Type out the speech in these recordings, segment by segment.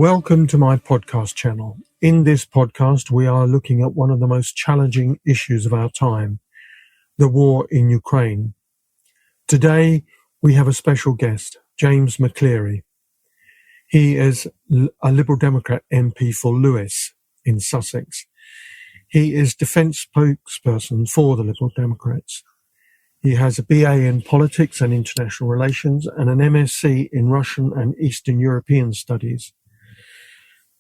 Welcome to my podcast channel. In this podcast, we are looking at one of the most challenging issues of our time, the war in Ukraine. Today, we have a special guest, James McCleary. He is a Liberal Democrat MP for Lewes in Sussex. He is defence spokesperson for the Liberal Democrats. He has a BA in Politics and International Relations and an MSc in Russian and Eastern European Studies.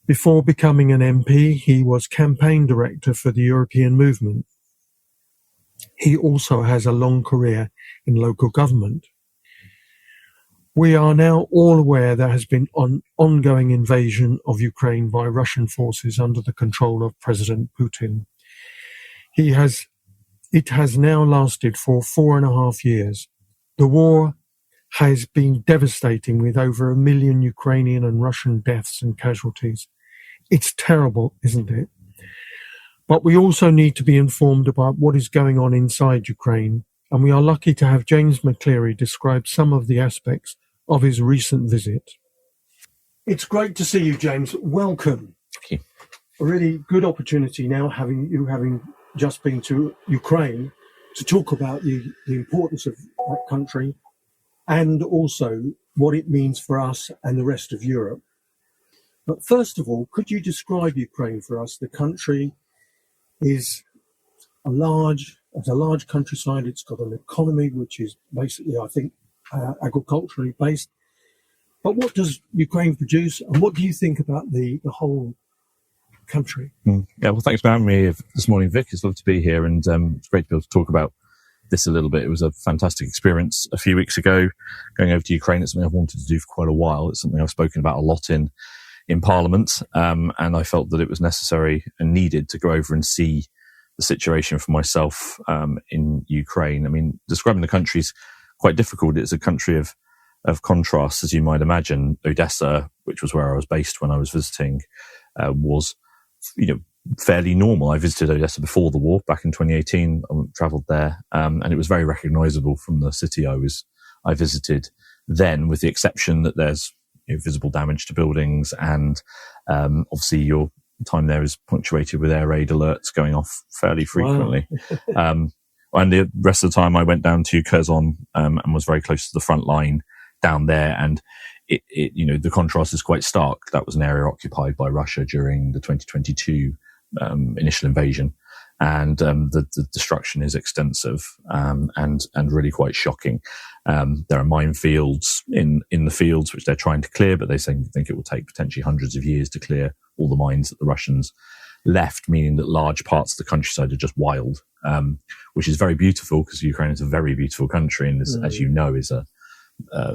Before becoming an MP, he was campaign director for the European movement. He also has a long career in local government. We are now all aware there has been an ongoing invasion of Ukraine by Russian forces under the control of President Putin. It has now lasted for 4.5 years. The war has been devastating with over 1 million Ukrainian and Russian deaths and casualties. It's terrible, isn't it? But we also need to be informed about what is going on inside Ukraine, and we are lucky to have James McCleary describe some of the aspects of his recent visit. It's great to see you, James. Welcome. Thank you. A really good opportunity now having just been to Ukraine to talk about the importance of that country and also what it means for us and the rest of Europe. But first of all, could you describe Ukraine for us? The country is a large countryside. It's got an economy which is basically, I think, agriculturally based. But what does Ukraine produce, and what do you think about the whole country? Yeah, well, thanks for having me this morning, Vic. It's lovely to be here, and it's great to be able to talk about this a little bit. It was a fantastic experience a few weeks ago, going over to Ukraine. It's something I've wanted to do for quite a while. It's something I've spoken about a lot in Parliament, and I felt that it was necessary and needed to go over and see the situation for myself in Ukraine. I mean, describing the country is quite difficult. It's a country of contrasts, as you might imagine. Odessa, which was where I was based when I was visiting, was fairly normal. I visited Odessa before the war, back in 2018. I travelled there, and it was very recognisable from the city I visited then, with the exception that there's visible damage to buildings, and obviously your time there is punctuated with air raid alerts going off fairly frequently. Wow. And the rest of the time I went down to Kherson and was very close to the front line down there, and the contrast is quite stark. That was an area occupied by Russia during the 2022 initial invasion, and the destruction is extensive and really quite shocking. There are minefields in the fields which they're trying to clear, but they think it will take potentially hundreds of years to clear all the mines that the Russians left, meaning that large parts of the countryside are just wild, which is very beautiful because Ukraine is a very beautiful country, and as you know, is a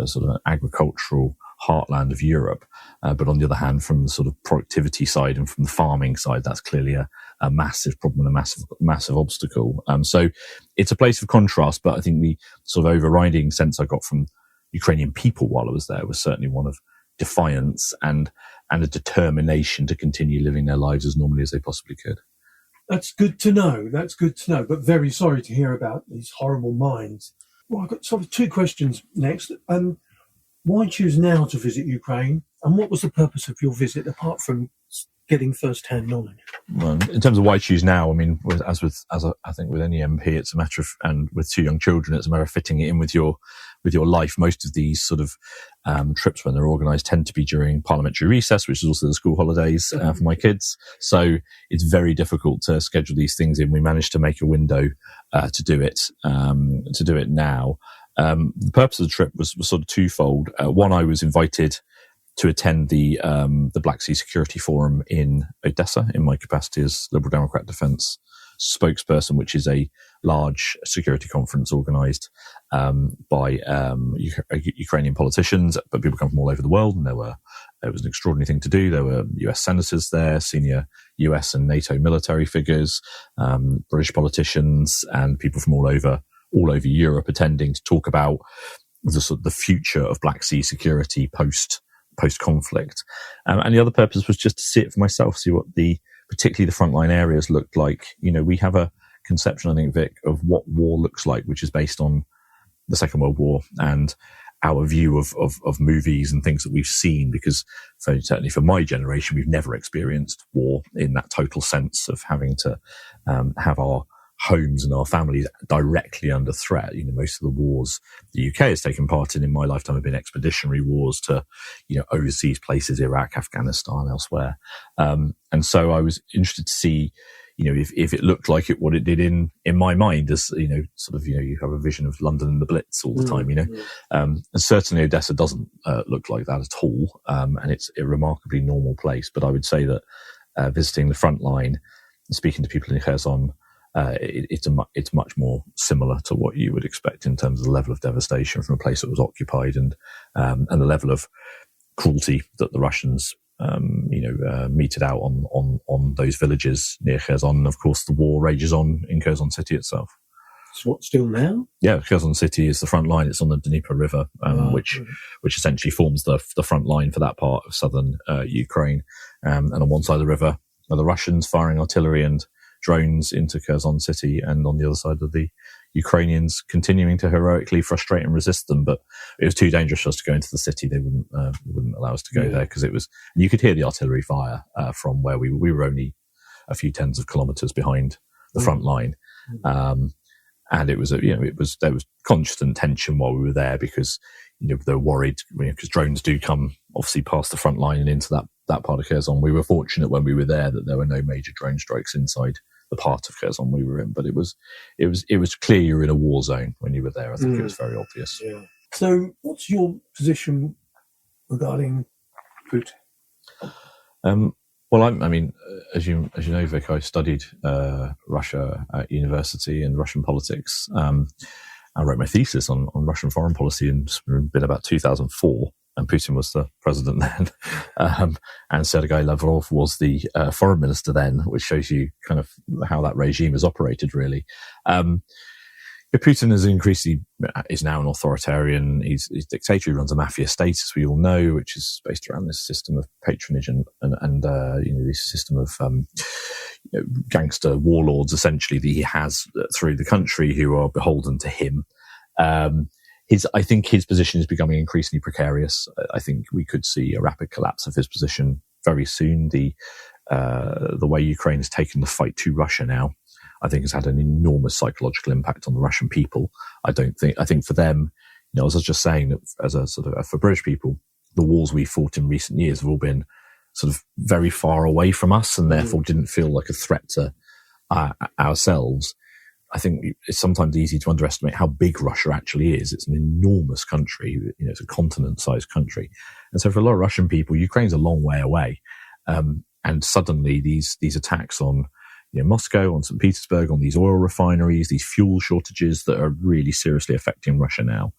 sort of an agricultural heartland of Europe. But on the other hand, from the sort of productivity side and from the farming side, that's clearly a massive problem and a massive obstacle. So it's a place of contrast, but I think the sort of overriding sense I got from Ukrainian people while I was there was certainly one of defiance and a determination to continue living their lives as normally as they possibly could. That's good to know. But very sorry to hear about these horrible mines. Well, I've got sort of two questions next. Why choose now to visit Ukraine, and what was the purpose of your visit apart from getting first-hand knowledge? Well, in terms of why choose now, I mean, as I think with any MP, it's a matter of, and with two young children, it's a matter of fitting it in with your life. Most of these sort of trips, when they're organised, tend to be during parliamentary recess, which is also the school holidays for my kids. So it's very difficult to schedule these things in. We managed to make a window to do it now. The purpose of the trip was sort of twofold. One, I was invited to attend the Black Sea Security Forum in Odessa in my capacity as Liberal Democrat Defence spokesperson, which is a large security conference organised by Ukrainian politicians, but people come from all over the world, and it was an extraordinary thing to do. There were US senators there, senior US and NATO military figures, British politicians, and people from all over Europe attending to talk about the future of Black Sea security post-conflict. And the other purpose was just to see it for myself, see what particularly the frontline areas looked like. We have a conception, I think, Vic, of what war looks like, which is based on the Second World War and our view of movies and things that we've seen, because certainly for my generation, we've never experienced war in that total sense of having to have our homes and our families directly under threat. Most of the wars the UK has taken part in my lifetime have been expeditionary wars to, overseas places, Iraq, Afghanistan, elsewhere. And so I was interested to see, if it looked like what it did in my mind as, you have a vision of London and the Blitz all the time, and certainly Odessa doesn't look like that at all. And it's a remarkably normal place. But I would say that visiting the front line, speaking to people in Kherson, it's much more similar to what you would expect in terms of the level of devastation from a place that was occupied and the level of cruelty that the Russians meted out on those villages near Kherson. And of course, the war rages on in Kherson city itself. So what, still now? Yeah, Kherson city is the front line. It's on the Dnieper River, which essentially forms the front line for that part of southern Ukraine. And on one side of the river are the Russians firing artillery and drones into Kherson city, and on the other side of the Ukrainians continuing to heroically frustrate and resist them. But it was too dangerous for us to go into the city. They wouldn't allow us to go there, because you could hear the artillery fire from where we were only a few tens of kilometers behind the front line. And it was there was constant tension while we were there, because they were worried, because drones do come obviously past the front line and into that part of Kherson. We were fortunate when we were there that there were no major drone strikes inside the part of Kherson we were in, but it was clear you were in a war zone when you were there. I think it was very obvious. Yeah. So, what's your position regarding Putin? Well, I mean, as you know, Vic, I studied Russia at university and Russian politics. I wrote my thesis on Russian foreign policy in about 2004, and Putin was the president then, and Sergei Lavrov was the foreign minister then, which shows you kind of how that regime has operated, really. Putin is now an authoritarian. He's dictator. He runs a mafia state, as we all know, which is based around this system of patronage and this system of gangster warlords, essentially, that he has through the country, who are beholden to him. I think his position is becoming increasingly precarious. I think we could see a rapid collapse of his position very soon. The way Ukraine has taken the fight to Russia now, I think, has had an enormous psychological impact on the Russian people. I think for them, as I was just saying, that as a sort of for British people, the wars we fought in recent years have all been sort of very far away from us, and therefore didn't feel like a threat to ourselves. I think it's sometimes easy to underestimate how big Russia actually is. It's an enormous country. It's a continent-sized country. And so for a lot of Russian people, Ukraine's a long way away. And suddenly these attacks on Moscow, on St. Petersburg, on these oil refineries, these fuel shortages that are really seriously affecting Russia now,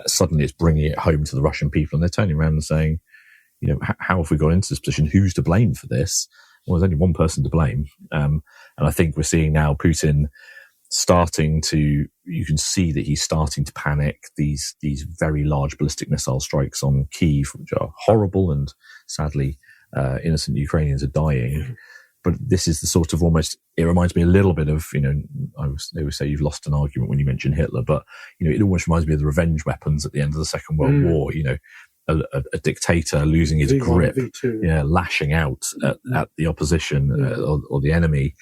suddenly it's bringing it home to the Russian people. And they're turning around and saying, how have we got into this position? Who's to blame for this? Well, there's only one person to blame. And I think we're seeing now Putin you can see that he's starting to panic. These very large ballistic missile strikes on Kyiv, which are horrible, and sadly, innocent Ukrainians are dying. But this is the sort of it reminds me a little bit of, they would say you've lost an argument when you mention Hitler, but, it almost reminds me of the revenge weapons at the end of the Second World War, a dictator losing his grip, lashing out at the opposition or the enemy,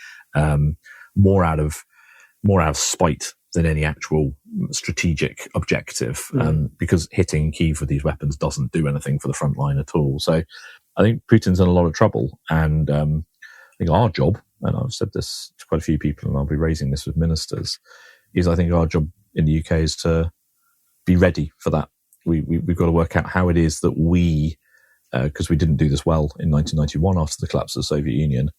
more out of spite than any actual strategic objective, because hitting Kyiv with these weapons doesn't do anything for the front line at all. So I think Putin's in a lot of trouble, and I think our job, and I've said this to quite a few people, and I'll be raising this with ministers, is I think our job in the UK is to be ready for that. We've got to work out how it is that because we didn't do this well in 1991 after the collapse of the Soviet Union,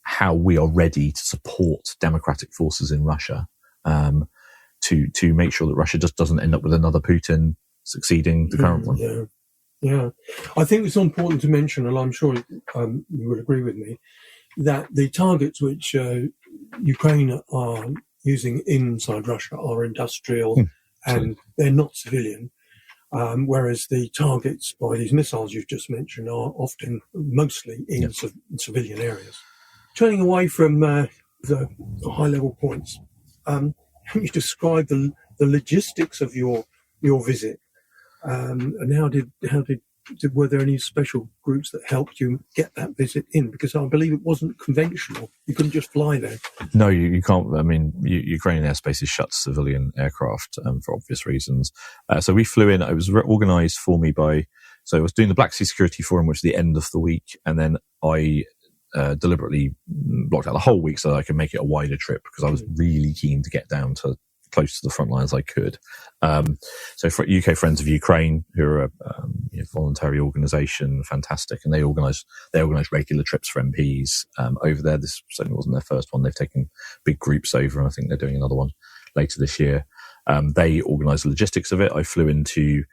how we are ready to support democratic forces in Russia, to make sure that Russia just doesn't end up with another Putin succeeding the current one. Yeah. I think it's important to mention, and I'm sure you would agree with me, that the targets which Ukraine are using inside Russia are industrial and they're not civilian, whereas the targets by these missiles you've just mentioned are often mostly in civilian areas. Turning away from the high-level points, can you describe the logistics of your visit? And were there any special groups that helped you get that visit in? Because I believe it wasn't conventional. You couldn't just fly there. No, you can't. I mean, Ukrainian airspace is shut to civilian aircraft for obvious reasons. So we flew in. It was organised for me so I was doing the Black Sea Security Forum, which was the end of the week, and then I deliberately blocked out the whole week so that I could make it a wider trip, because I was really keen to get down to close to the front line as I could. So for UK Friends of Ukraine, who are a voluntary organisation, fantastic, and they organise regular trips for MPs over there. This certainly wasn't their first one. They've taken big groups over, and I think they're doing another one later this year. They organised the logistics of it. I flew into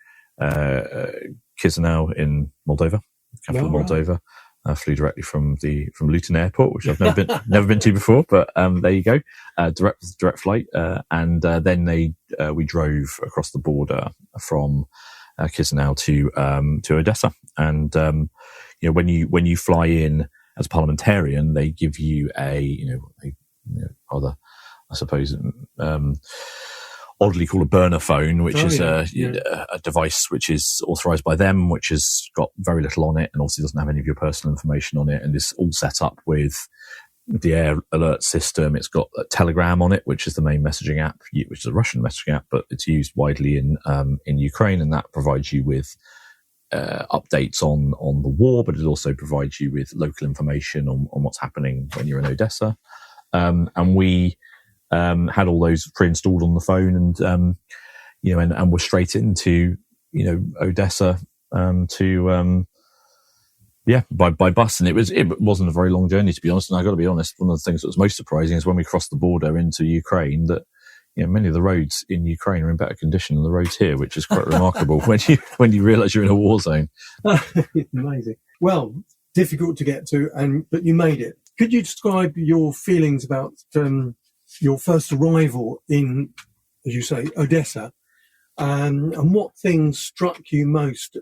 Chisinau in Moldova, capital of Moldova. I flew directly from Luton Airport, which I've never been to before, but there you go. Direct flight, and then we drove across the border from Chisinau to Odessa. And when you fly in as a parliamentarian, they give you a rather, I suppose, oddly called a burner phone, which is a device which is authorized by them, which has got very little on it, and obviously doesn't have any of your personal information on it, and is all set up with the air alert system. It's got a Telegram on it, which is the main messaging app, which is a Russian messaging app, but it's used widely in Ukraine, and that provides you with updates on the war, but it also provides you with local information on what's happening when you're in Odessa. And we had all those pre-installed on the phone, and and we're straight into Odessa by bus, and it wasn't a very long journey, to be honest. And I got to be honest, one of the things that was most surprising is when we crossed the border into Ukraine that many of the roads in Ukraine are in better condition than the roads here, which is quite remarkable when you realise you're in a war zone. Amazing. Well, difficult to get to, but you made it. Could you describe your feelings about your first arrival in, as you say, Odessa, and what things struck you most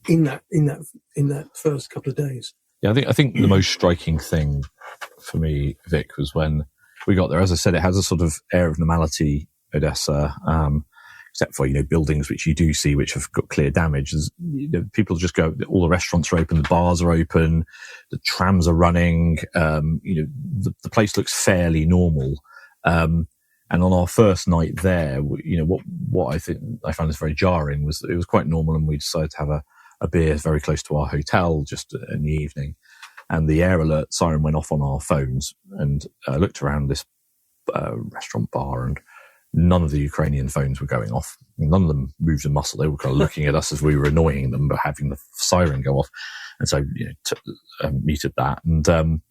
in that first couple of days? Yeah, I think the most striking thing for me, Vic, was when we got there. As I said, it has a sort of air of normality, Odessa, except for buildings which you do see which have got clear damage. People just go. All the restaurants are open, the bars are open, the trams are running. The place looks fairly normal. And on our first night there, what I think I found this very jarring was that it was quite normal, and we decided to have a beer very close to our hotel just in the evening, and the air alert siren went off on our phones, and I looked around this restaurant bar, and none of the Ukrainian phones were going off. None of them moved a muscle. They were kind of looking at us as we were annoying them, but having the siren go off. And so, muted that. And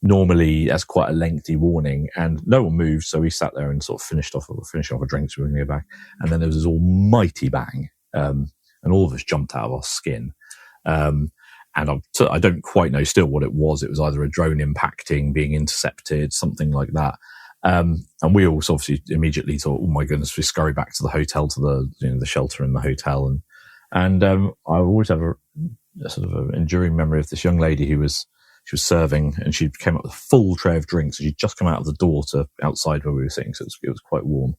normally that's quite a lengthy warning, and no one moved. So we sat there and sort of finished off a drink, so we were going to go back. And then there was this almighty bang, and all of us jumped out of our skin. And I don't quite know still what it was. It was either a drone impacting, being intercepted, something like that. And we all obviously immediately thought, oh my goodness, we scurry back to the hotel, to the shelter in the hotel. And I always have a sort of an enduring memory of this young lady she was serving, and she came up with a full tray of drinks, and she'd just come out of the door to outside where we were sitting. So it was quite warm.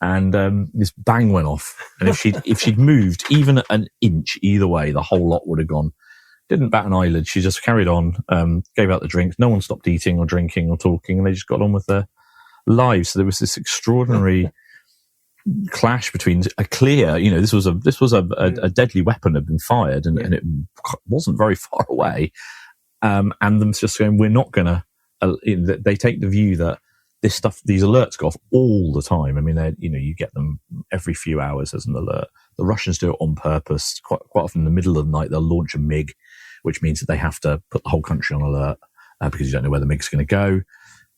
And, this bang went off. And if she'd moved even an inch either way, the whole lot would have gone. Didn't bat an eyelid. She just carried on, gave out the drinks. No one stopped eating or drinking or talking, and they just got on with their lives. So there was this extraordinary clash between a clear, this was a deadly weapon had been fired, and it wasn't very far away. And them just going, we're not going to, they take the view that these alerts go off all the time. I mean, you get them every few hours as an alert. The Russians do it on purpose. Quite often in the middle of the night, they'll launch a MiG, which means that they have to put the whole country on alert because you don't know where the MiG's going to go.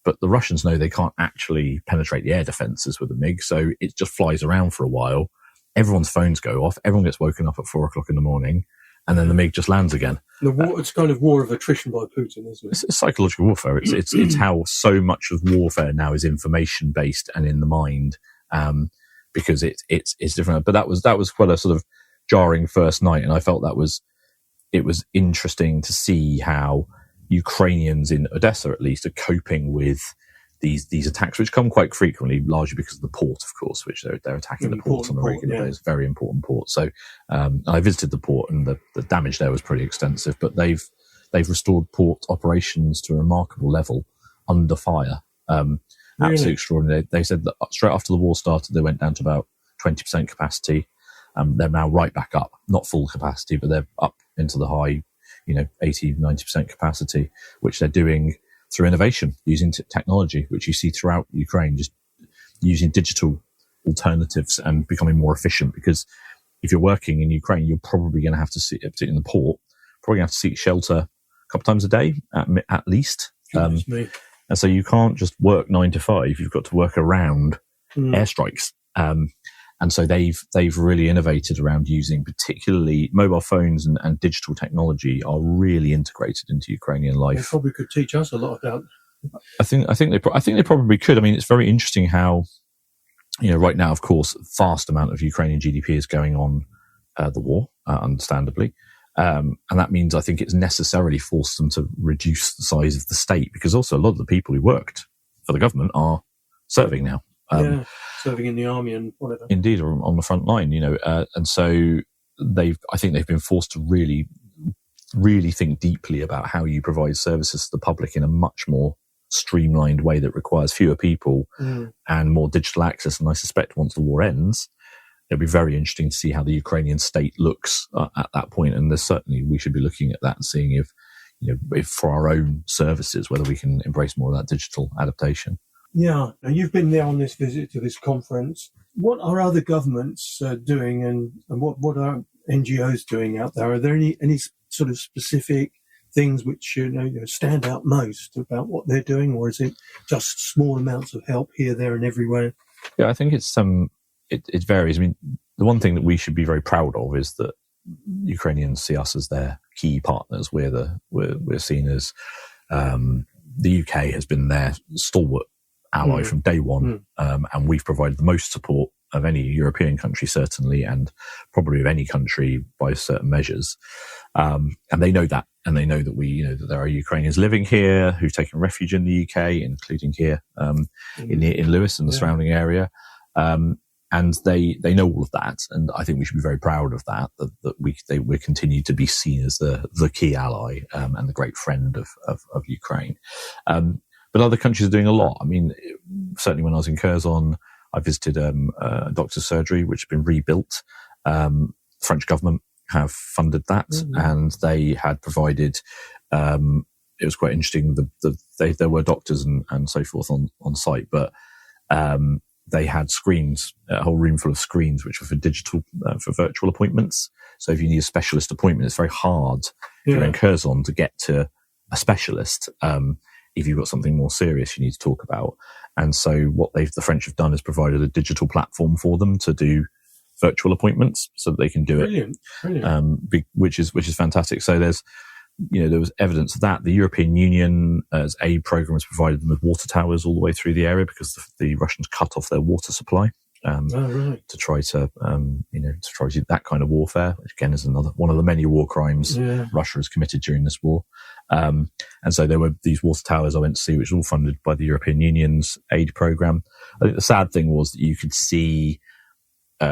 But the Russians know they can't actually penetrate the air defences with the MiG, so it just flies around for a while. Everyone's phones go off. Everyone gets woken up at 4:00 in the morning, and then the MiG just lands again. It's kind of war of attrition by Putin, isn't it? It's psychological warfare. It's how so much of warfare now is information based and in the mind, because it's different. But that was quite a sort of jarring first night, and I felt it was interesting to see how Ukrainians in Odessa, at least, are coping with these attacks, which come quite frequently, largely because of the port, of course, which they're attacking the port on a regular basis. Very important port. So I visited the port, and the damage there was pretty extensive. But they've restored port operations to a remarkable level under fire. Absolutely extraordinary. They said that straight after the war started, they went down to about 20% capacity. They're now right back up, not full capacity, but they're up into the high, 80, 90% capacity, which they're doing through innovation, using technology, which you see throughout Ukraine, just using digital alternatives and becoming more efficient. Because if you're working in Ukraine, you're probably going to have to see, particularly in the port, probably going to have to seek shelter a couple times a day at least. And so you can't just work 9 to 5. You've got to work around airstrikes. And so they've really innovated around using, particularly mobile phones and digital technology are really integrated into Ukrainian life. They probably could teach us a lot about. I think they probably could. I mean, it's very interesting how, right now, of course, vast amount of Ukrainian GDP is going on the war, understandably. And that means I think it's necessarily forced them to reduce the size of the state, because also a lot of the people who worked for the government are serving now. Serving in the army and whatever. Indeed, or on the front line, and so I think they've been forced to really, really think deeply about how you provide services to the public in a much more streamlined way that requires fewer people and more digital access. And I suspect once the war ends, it'll be very interesting to see how the Ukrainian state looks at that point. And there's certainly, we should be looking at that and seeing if for our own services, whether we can embrace more of that digital adaptation. Yeah. Now, you've been there on this visit to this conference. What are other governments doing, and what are NGOs doing out there? Are there any sort of specific things which stand out most about what they're doing, or is it just small amounts of help here, there, and everywhere? Yeah, I think it's it varies. I mean, the one thing that we should be very proud of is that Ukrainians see us as their key partners. We're seen as the UK has been their stalwart ally from day one, and we've provided the most support of any European country, certainly, and probably of any country by certain measures. And they know that, and they know that that there are Ukrainians living here who've taken refuge in the UK, including here in Lewes and the surrounding area. And they know all of that, and I think we should be very proud of that. That we continue to be seen as the key ally and the great friend of Ukraine. But other countries are doing a lot. I mean, certainly when I was in Kherson, I visited a doctor's surgery which had been rebuilt. The French government have funded that, and they had provided. It was quite interesting. There were doctors and so forth on site, but they had screens, a whole room full of screens, which were for digital, for virtual appointments. So if you need a specialist appointment, it's very hard if you're in Kherson to get to a specialist. If you've got something more serious you need to talk about. And so what the French have done is provided a digital platform for them to do virtual appointments so that they can do it. Brilliant. Which is fantastic. So there was evidence of that. The European Union as aid program has provided them with water towers all the way through the area because the Russians cut off their water supply. To try to that kind of warfare, which again is another one of the many war crimes Russia has committed during this war. And so there were these water towers I went to see, which were all funded by the European Union's aid program. I think the sad thing was that you could see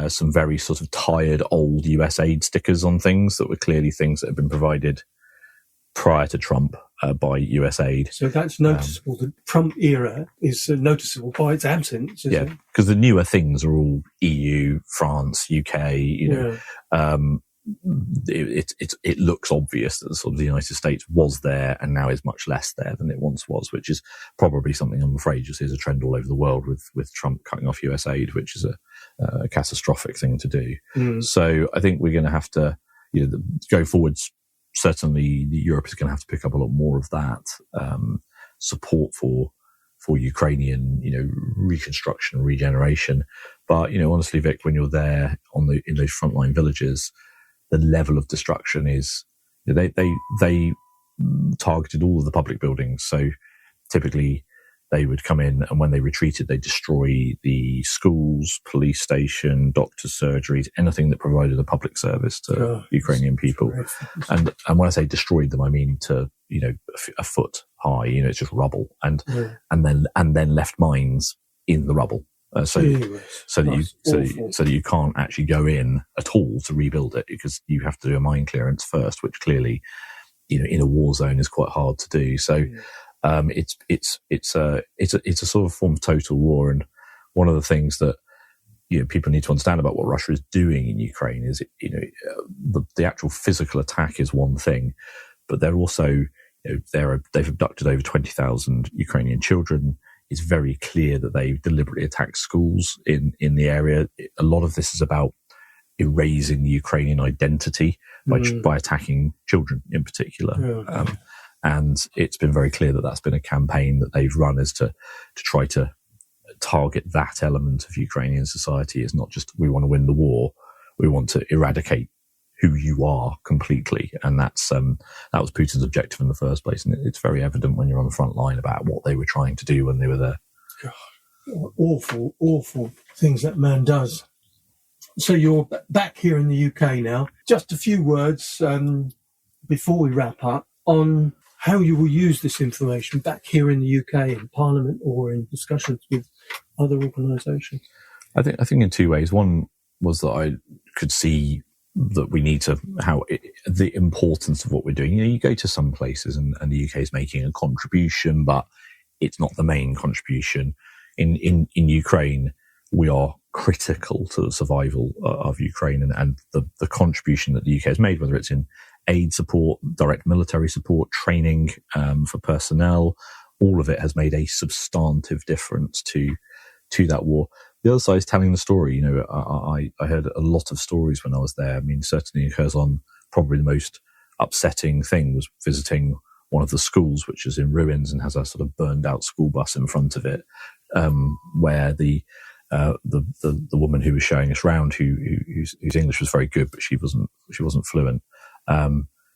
some very sort of tired old US aid stickers on things that were clearly things that had been provided prior to Trump by US aid. So that's noticeable. The Trump era is noticeable by its absence. Because the newer things are all EU, France, UK. It looks obvious that the sort of the United States was there and now is much less there than it once was, which is probably something I'm afraid you see as a trend all over the world with Trump cutting off US aid, which is a catastrophic thing to do. So I think we're going to have to, go forwards. Certainly, Europe is going to have to pick up a lot more of that support for Ukrainian, reconstruction, regeneration. But honestly, Vic, when you're there in those frontline villages, the level of destruction is they targeted all of the public buildings. So typically, they would come in, and when they retreated, they destroy the schools, police station, doctors' surgeries, anything that provided a public service to Ukrainian people. And when I say destroyed them, I mean to a foot high. It's just rubble, and then left mines in the rubble. So that you can't actually go in at all to rebuild it, because you have to do a mine clearance first, which clearly, in a war zone is quite hard to do. So it's a sort of form of total war. And one of the things that people need to understand about what Russia is doing in Ukraine is, the actual physical attack is one thing, but they're also, they've abducted over 20,000 Ukrainian children. It's very clear that they've deliberately attacked schools in the area. A lot of this is about erasing the Ukrainian identity by attacking children in particular. And it's been very clear that that's been a campaign that they've run, is to try to target that element of Ukrainian society. It's not just, we want to win the war, we want to eradicate who you are completely. And that was Putin's objective in the first place. And it's very evident when you're on the front line about what they were trying to do when they were there. God, awful things that man does. So you're back here in the UK now. Just a few words before we wrap up on how you will use this information back here in the UK in Parliament or in discussions with other organisations. I think in two ways. One was that I could see that we need to, the importance of what we're doing. You go to some places and the UK is making a contribution, but it's not the main contribution. In Ukraine, we are critical to the survival of Ukraine, and the contribution that the UK has made, whether it's in aid support, direct military support, training for personnel, all of it has made a substantive difference to that war. The other side is telling the story. I heard a lot of stories when I was there. I mean, certainly in Kherson, probably the most upsetting thing was visiting one of the schools, which is in ruins and has a sort of burned out school bus in front of it, where the woman who was showing us around, whose English was very good, but she wasn't fluent.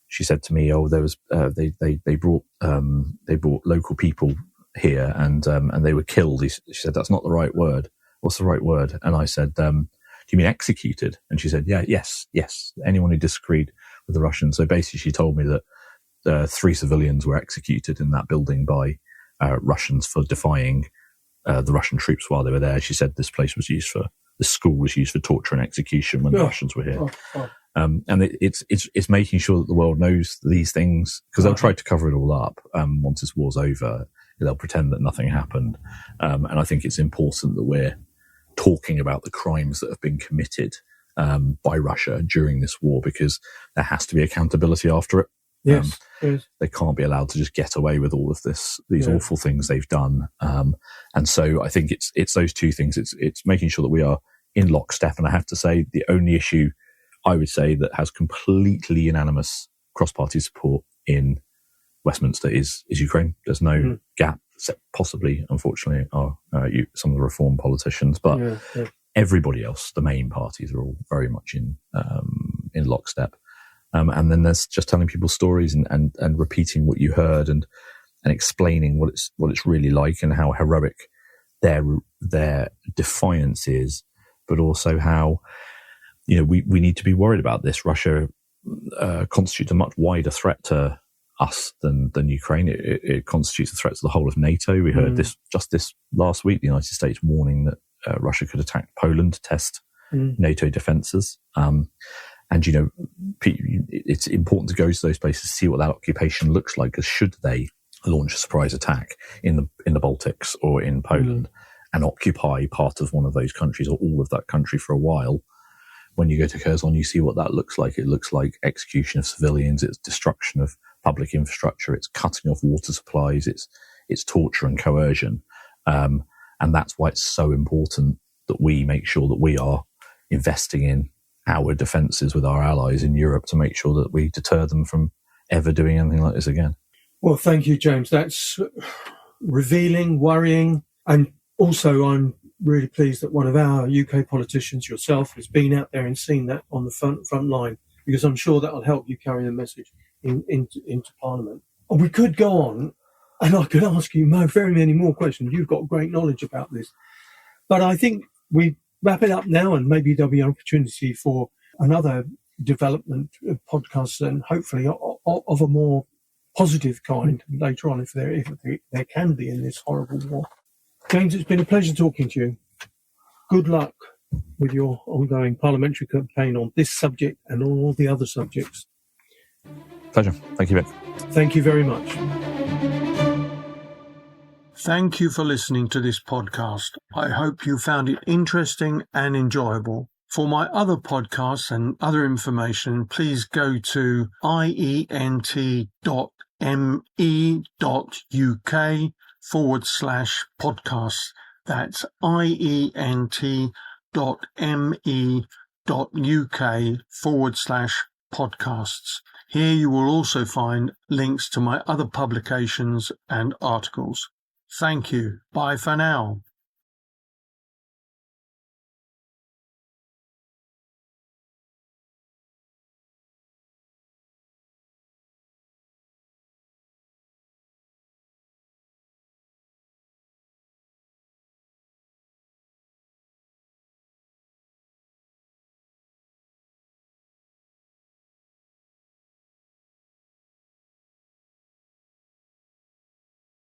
She said to me, there was they brought local people here and they were killed. She said, that's not the right word. What's the right word? And I said, do you mean executed? And she said, yes. Anyone who disagreed with the Russians. So basically she told me that 3 civilians were executed in that building by Russians for defying the Russian troops while they were there. She said this school was used for torture and execution when the Russians were here. And it's making sure that the world knows these things, because they'll try to cover it all up. Once this war's over, they'll pretend that nothing happened. And I think it's important that we're talking about the crimes that have been committed by Russia during this war, because there has to be accountability after it. Yes. They can't be allowed to just get away with all of these awful things they've done. And so I think it's those two things. It's making sure that we are in lockstep. And I have to say, the only issue I would say that has completely unanimous cross-party support in Westminster is Ukraine. There's no gap, except possibly, unfortunately, some of the Reform politicians, but everybody else, the main parties, are all very much in lockstep. And then there's just telling people stories and repeating what you heard and explaining what it's really like and how heroic their defiance is, but also how, we need to be worried about this. Russia constitutes a much wider threat to us than Ukraine. It constitutes a threat to the whole of NATO. We heard this last week, the United States warning that Russia could attack Poland to test NATO defences. And, it's important to go to those places to see what that occupation looks like, because should they launch a surprise attack in the Baltics or in Poland and occupy part of one of those countries or all of that country for a while, when you go to Kherson, you see what that looks like. It looks like execution of civilians, it's destruction of public infrastructure, it's cutting off water supplies, it's torture and coercion. And that's why it's so important that we make sure that we are investing in our defences with our allies in Europe to make sure that we deter them from ever doing anything like this again. Well, thank you, James. That's revealing, worrying, and also I'm really pleased that one of our UK politicians, yourself, has been out there and seen that on the front line, because I'm sure that will help you carry the message into Parliament. And we could go on, and I could ask you very many more questions. You've got great knowledge about this. But I think we wrap it up now, and maybe there'll be an opportunity for another development podcast, and hopefully of a more positive kind later on, if there can be in this horrible war. James, it's been a pleasure talking to you. Good luck with your ongoing parliamentary campaign on this subject and on all the other subjects. Pleasure. Thank you, Vic. Thank you very much. Thank you for listening to this podcast. I hope you found it interesting and enjoyable. For my other podcasts and other information, please go to ient.me.uk/podcasts. That's ient.me.uk/podcasts. Here you will also find links to my other publications and articles. Thank you. Bye for now.